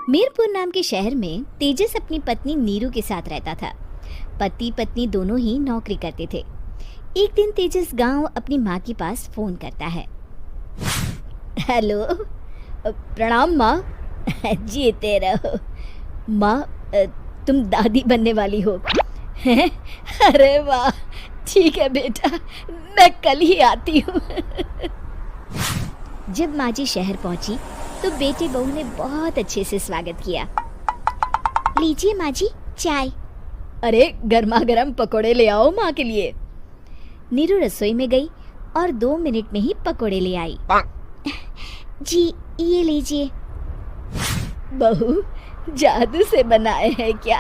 मीरपुर नाम के शहर में तेजस अपनी पत्नी नीरू के साथ रहता था। पति पत्नी दोनों ही नौकरी करते थे। एक दिन तेजस गांव अपनी माँ के पास फोन करता है। हेलो, प्रणाम माँ। जीते रहो माँ, तुम दादी बनने वाली हो हैं? अरे वाह, ठीक है बेटा, मैं कल ही आती हूँ। जब माँ जी शहर पहुंची तो बेटे बहू ने बहुत अच्छे से स्वागत किया। लीजिए माँ जी चाय। अरे गर्मा गर्म पकोड़े ले आओ माँ के लिए। नीरू रसोई में गई और 2 मिनट में ही पकोड़े ले आई। जी ये लीजिए। बहू जादू से बनाए हैं क्या?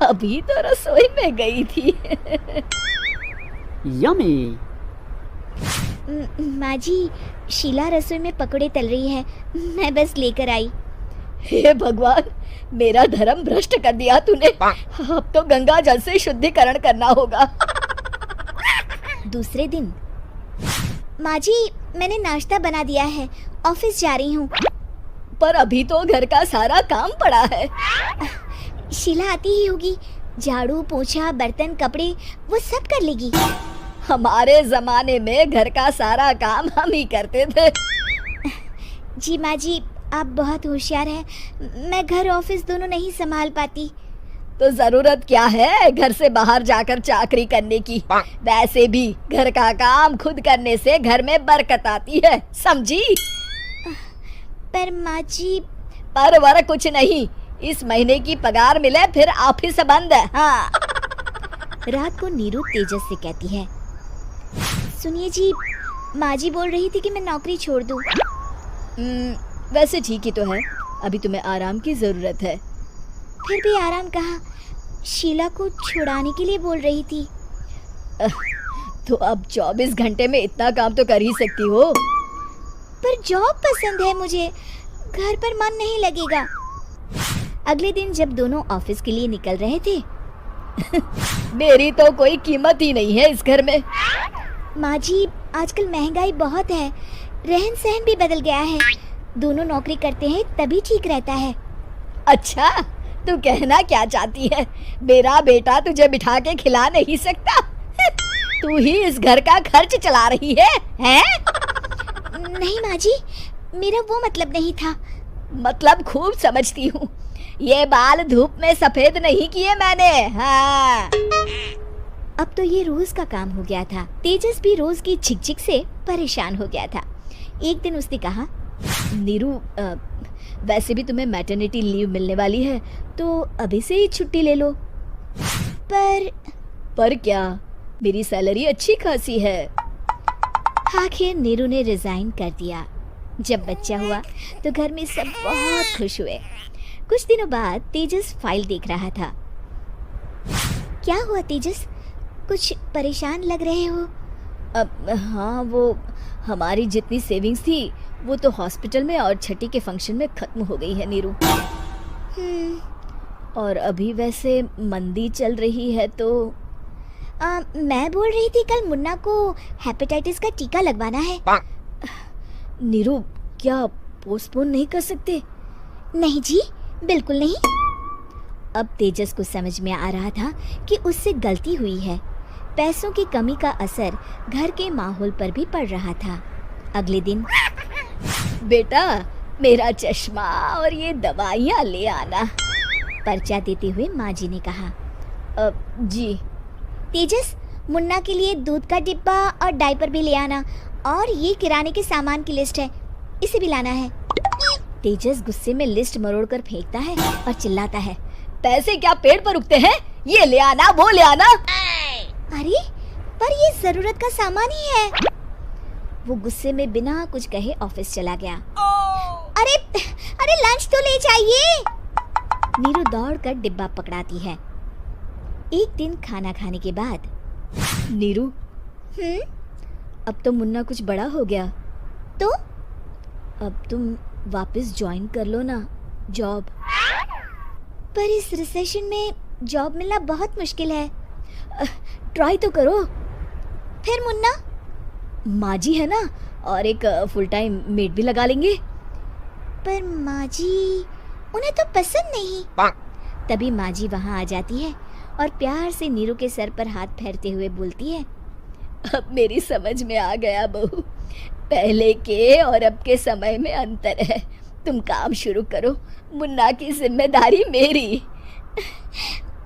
अभी तो रसोई में गई थी। यम्मी। माँ जी, शीला रसोई में पकोड़े तल रही है, मैं बस लेकर आई। हे भगवान, मेरा धर्म भ्रष्ट कर दिया तूने। अब तो गंगा जल से शुद्धिकरण करना होगा। दूसरे दिन, माँ जी मैंने नाश्ता बना दिया है, ऑफिस जा रही हूँ। पर अभी तो घर का सारा काम पड़ा है। शीला आती ही होगी, झाड़ू पोछा बर्तन कपड़े वो सब कर लेगी। हमारे जमाने में घर का सारा काम हम ही करते थे। जी माँ जी, आप बहुत होशियार हैं, मैं घर ऑफिस दोनों नहीं संभाल पाती। तो जरूरत क्या है घर से बाहर जाकर चाकरी करने की? वैसे भी घर का काम खुद करने से घर में बरकत आती है, समझी? पर माँ जी। पर वर कुछ नहीं, इस महीने की पगार मिले फिर ऑफिस बंद है। हाँ। रात को नीरू तेजस से कहती है, सुनिए जी, माँ जी बोल रही थी कि मैं नौकरी छोड़ दूं। वैसे ठीक ही तो है, अभी तुम्हें आराम की जरूरत है। फिर भी आराम कहाँ, शीला को छुड़ाने के लिए बोल रही थी। तो अब 24 घंटे में इतना काम तो कर ही सकती हो। पर जॉब पसंद है मुझे, घर पर मन नहीं लगेगा। अगले दिन जब दोनों ऑफिस के लिए निकल रहे थे, मेरी तो कोई कीमत ही नहीं है इस घर में। माँ जी, आजकल महंगाई बहुत है, रहन सहन भी बदल गया है, दोनों नौकरी करते हैं तभी ठीक रहता है। अच्छा, तू कहना क्या चाहती है? मेरा बेटा तुझे बिठा के खिला नहीं सकता? तू ही इस घर का खर्च चला रही है, हैं? नहीं माँ जी, मेरा वो मतलब नहीं था। मतलब खूब समझती हूँ, ये बाल धूप में सफेद नहीं किए मैंने। हाँ। अब तो ये रोज का काम हो गया था। तेजस भी रोज की झिकझिक से परेशान हो गया था। एक दिन उसने कहा, नीरू, वैसे भी तुम्हें मैटरनिटी लीव मिलने वाली है, तो अभी से ही छुट्टी ले लो। पर क्या, मेरी सैलरी अच्छी खासी है। आखिर नीरू ने रिजाइन कर दिया। जब बच्चा हुआ तो घर में सब बहुत खुश हुए। कुछ दिनों बाद तेजस फाइल देख रहा था। क्या हुआ तेजस, कुछ परेशान लग रहे हो? हाँ, वो हमारी जितनी सेविंग्स थी वो तो हॉस्पिटल में और छठी के फंक्शन में खत्म हो गई है नीरू। और अभी वैसे मंदी चल रही है तो मैं बोल रही थी कल मुन्ना को हेपेटाइटिस का टीका लगवाना है। नीरू, क्या पोस्टपोन नहीं कर सकते? नहीं जी, बिल्कुल नहीं। अब तेजस को समझ में आ रहा था कि उससे गलती हुई है। पैसों की कमी का असर घर के माहौल पर भी पड़ रहा था। अगले दिन, बेटा मेरा चश्मा और ये दवाइयाँ ले आना, पर्चा देते हुए माँ जी ने कहा। जी। तेजस, मुन्ना के लिए दूध का डिब्बा और डायपर भी ले आना, और ये किराने के सामान की लिस्ट है, इसे भी लाना है। तेजस गुस्से में लिस्ट मरोड़ कर फेंकता है और चिल्लाता है, पैसे क्या पेड़ पर उगते हैं? ये ले आना, वो ले आना। अरे पर ये जरूरत का सामान ही है। वो गुस्से में बिना कुछ कहे ऑफिस चला गया। अरे अरे लंच तो ले जाइए। नीरू दौड़कर डिब्बा पकड़ाती है। एक दिन खाना खाने के बाद, नीरू, अब तो मुन्ना कुछ बड़ा हो गया, तो अब तुम वापस ज्वाइन कर लो ना जॉब। पर इस रिसेशन में जॉब मिलना बहुत मुश्किल है। ट्राई तो करो। फिर मुन्ना? माँ जी है ना, और एक फुल टाइम मेड भी लगा लेंगे। पर माँ जी, उन्हें तो पसंद नहीं। तभी माँ जी वहाँ आ जाती है और प्यार से नीरू के सर पर हाथ फेरते हुए बोलती है, अब मेरी समझ में आ गया बहू, पहले के और अब के समय में अंतर है। तुम काम शुरू करो, मुन्ना की जिम्मेदारी मेरी।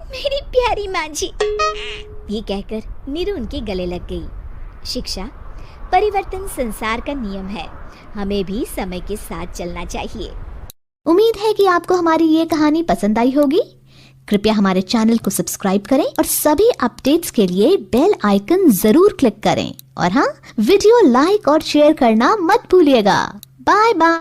मेरी प्यारी माँ जी। ये कहकर नीरू उनके गले लग गई। शिक्षा, परिवर्तन संसार का नियम है, हमें भी समय के साथ चलना चाहिए। उम्मीद है कि आपको हमारी ये कहानी पसंद आई होगी। कृपया हमारे चैनल को सब्सक्राइब करें और सभी अपडेट्स के लिए बेल आइकन जरूर क्लिक करें। और हाँ, वीडियो लाइक और शेयर करना मत भूलिएगा। Bye bye.